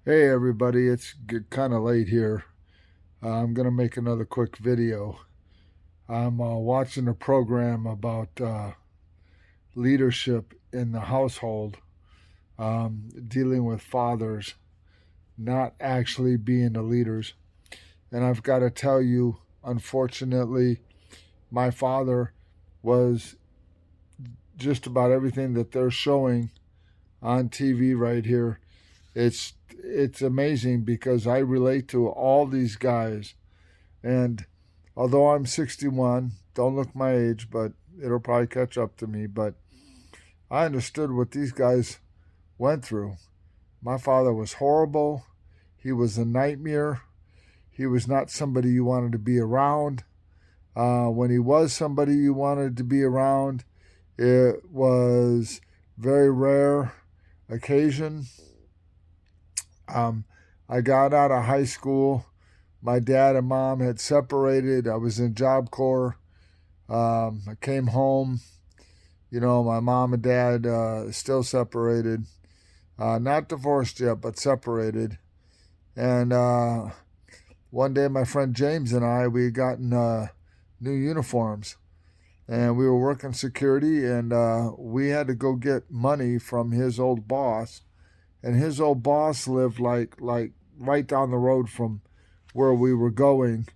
Hey everybody, it's kind of late here. I'm going to make another quick video. I'm watching a program about leadership in the household, dealing with fathers not actually being the leaders. And I've got to tell you, unfortunately, my father was just about everything that they're showing on TV right here. It's amazing because I relate to all these guys. And although I'm 61, don't look my age, but it'll probably catch up to me. But I understood what these guys went through. My father was horrible. He was a nightmare. He was not somebody you wanted to be around. When he was somebody you wanted to be around, it was very rare occasion. Um, I got out of high school. My dad and mom had separated. I was in Job Corps. I came home. My mom and dad still separated. Not divorced yet, but separated. And one day, my friend James and I, we had gotten new uniforms. And we were working security, and we had to go get money from his old boss. And his old boss lived like right down the road from where we were going.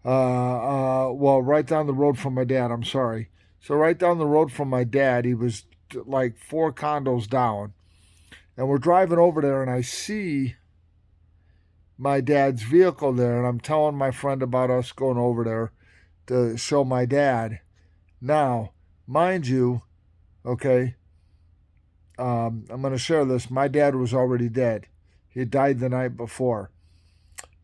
Well, right down the road from my dad. I'm sorry. So right down the road from my dad, he was like four condos down, and we're driving over there, and I see my dad's vehicle there, and I'm telling my friend about us going over there to show my dad. Now, mind you, okay, I'm going to share this. My dad was already dead. He had died the night before.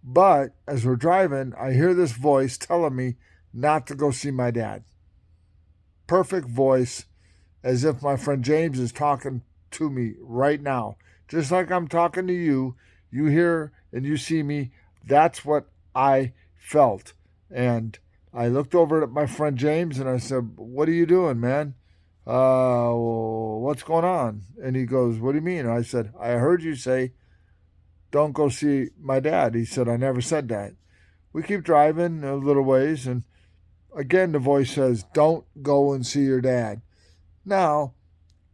But as we're driving, I hear this voice telling me not to go see my dad. Perfect voice, as if my friend James is talking to me right now. Just like I'm talking to you, you hear and you see me. That's what I felt. And I looked over at my friend James and I said, "What are you doing, man? What's going on?" And he goes, "What do you mean?" And I said, "I heard you say, don't go see my dad." He said, "I never said that." We keep driving a little ways, and again, the voice says, "Don't go and see your dad." Now,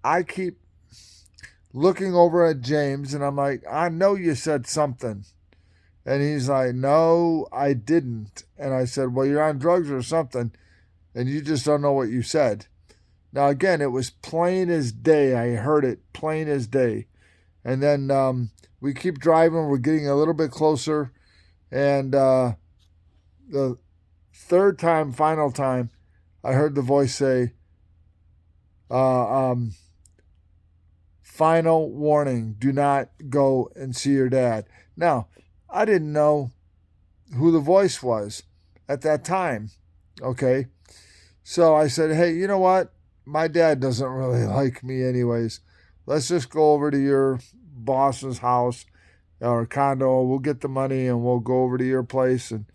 I keep looking over at James, and I'm like, "I know you said something." And he's like, "No, I didn't." And I said, "Well, you're on drugs or something, and you just don't know what you said." Now, again, it was plain as day. I heard it plain as day. And then we keep driving. We're getting a little bit closer. And the third time, final time, I heard the voice say, uh, um, "Final warning, do not go and see your dad." Now, I didn't know who the voice was at that time. Okay. So I said, "Hey, you know what? My dad doesn't really like me, anyways. Let's just go over to your boss's house or condo. We'll get the money and we'll go over to your place and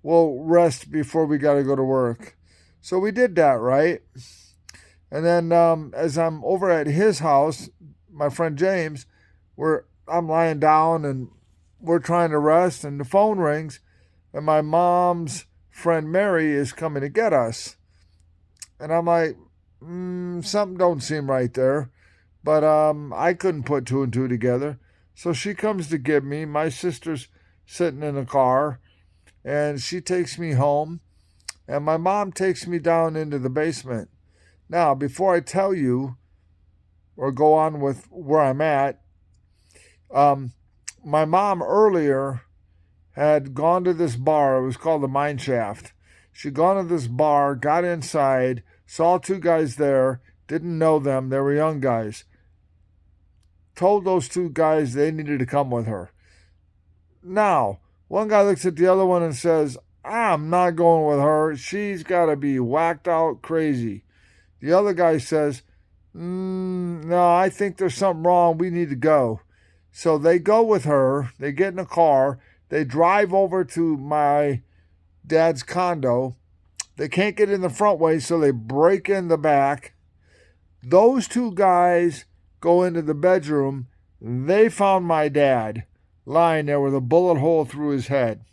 we'll rest before we got to go to work." So we did that, right? And then as I'm over at his house, my friend James, I'm lying down and we're trying to rest, and the phone rings, and my mom's friend Mary is coming to get us. And I'm like, something don't seem right there. But I couldn't put two and two together. So she comes to get me. My sister's sitting in the car, and she takes me home. And my mom takes me down into the basement. Now, before I tell you or go on with where I'm at, um, my mom earlier had gone to this bar. It was called the Mine Shaft. She'd gone to this bar, got inside, saw two guys there, didn't know them. They were young guys. Told those two guys they needed to come with her. Now, one guy looks at the other one and says, "I'm not going with her. She's got to be whacked out crazy." The other guy says, "No, I think there's something wrong. We need to go." So they go with her. They get in a car. They drive over to my dad's condo. They can't get in the front way, so they break in the back. Those two guys go into the bedroom. they found my dad lying there with a bullet hole through his head.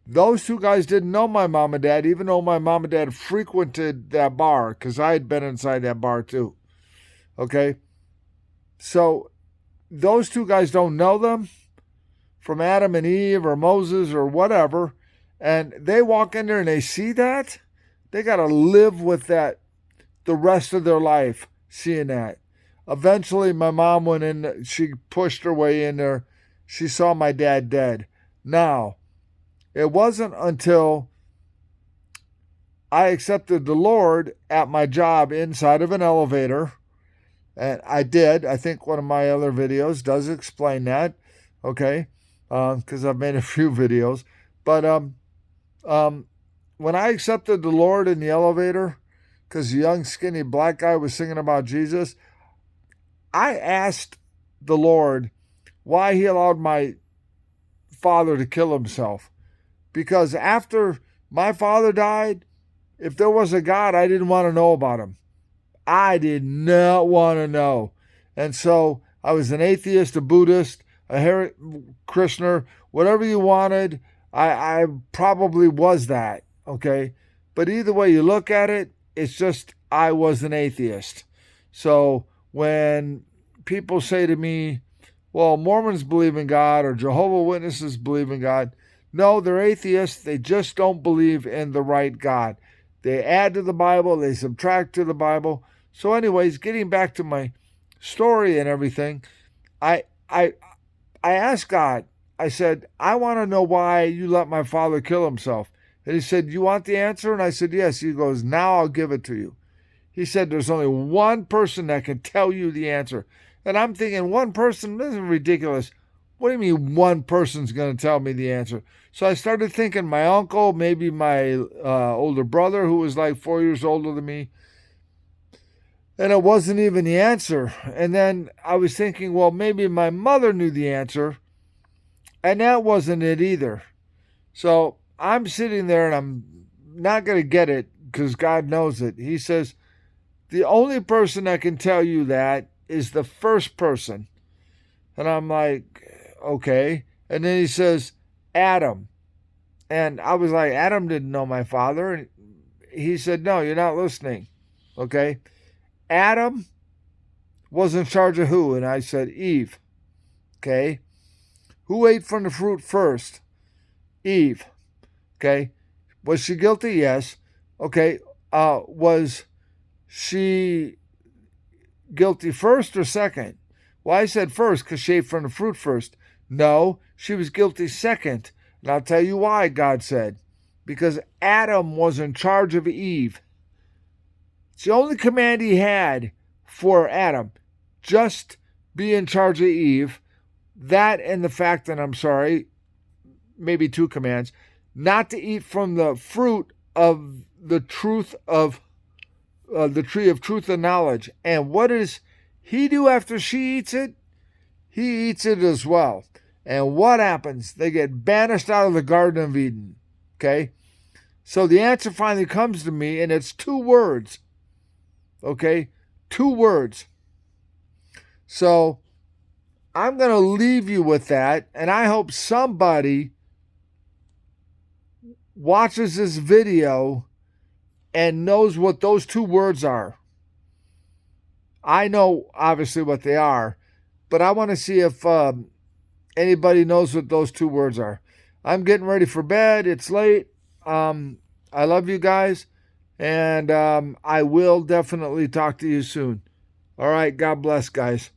Those two guys didn't know my mom and dad, even though my mom and dad frequented that bar, because I had been inside that bar too. Okay? So those two guys don't know them from Adam and Eve or Moses or whatever, and they walk in there and they see that, they got to live with that the rest of their life, seeing that. Eventually, my mom went in, she pushed her way in there. She saw my dad dead. Now, it wasn't until I accepted the Lord at my job inside of an elevator, and I did. I think one of my other videos does explain that, okay, because I've made a few videos. But when I accepted the Lord in the elevator, because the young, skinny black guy was singing about Jesus, I asked the Lord why he allowed my father to kill himself. Because after my father died, if there was a God, I didn't want to know about him. I did not want to know. And so I was an atheist, a Buddhist, a Hare Krishna, whatever you wanted. I probably was that, okay? But either way you look at it, it's just I was an atheist. So when people say to me, well, Mormons believe in God or Jehovah's Witnesses believe in God, no, they're atheists. They just don't believe in the right God. They add to the Bible, they subtract to the Bible. So anyways, getting back to my story and everything, I asked God, I said, I want to know why you let my father kill himself. And he said, you want the answer? And I said, yes. He goes, now I'll give it to you. He said, there's only one person that can tell you the answer. And I'm thinking, one person? This is ridiculous. What do you mean one person's going to tell me the answer? So I started thinking my uncle, maybe my older brother, who was like 4 years older than me. And it wasn't even the answer. And then I was thinking, well, maybe my mother knew the answer. And that wasn't it either. So I'm sitting there and I'm not going to get it because God knows it. He says, the only person that can tell you that is the first person. And I'm like, okay. And then he says, Adam. And I was like, Adam didn't know my father. And he said, no, you're not listening. Okay. Adam was in charge of who? And I said, Eve. Okay. Who ate from the fruit first? Eve. Okay. Was she guilty? Yes. Okay. Was she guilty first or second? Well, I said first because she ate from the fruit first. No, she was guilty second. And I'll tell you why, God said. Because Adam was in charge of Eve. It's the only command he had for Adam. Just be in charge of Eve. That and the fact that, I'm sorry, maybe two commands. Not to eat from the fruit of the truth of the tree of truth and knowledge. And what does he do after she eats it? He eats it as well. And what happens? They get banished out of the Garden of Eden. Okay? So the answer finally comes to me, and it's 2 words. Okay? 2 words. So I'm going to leave you with that, and I hope somebody watches this video and knows what those 2 words are. I know, obviously, what they are, but I want to see if anybody knows what those 2 words are. I'm getting ready for bed. It's late. I love you guys, and I will definitely talk to you soon. All right, God bless, guys.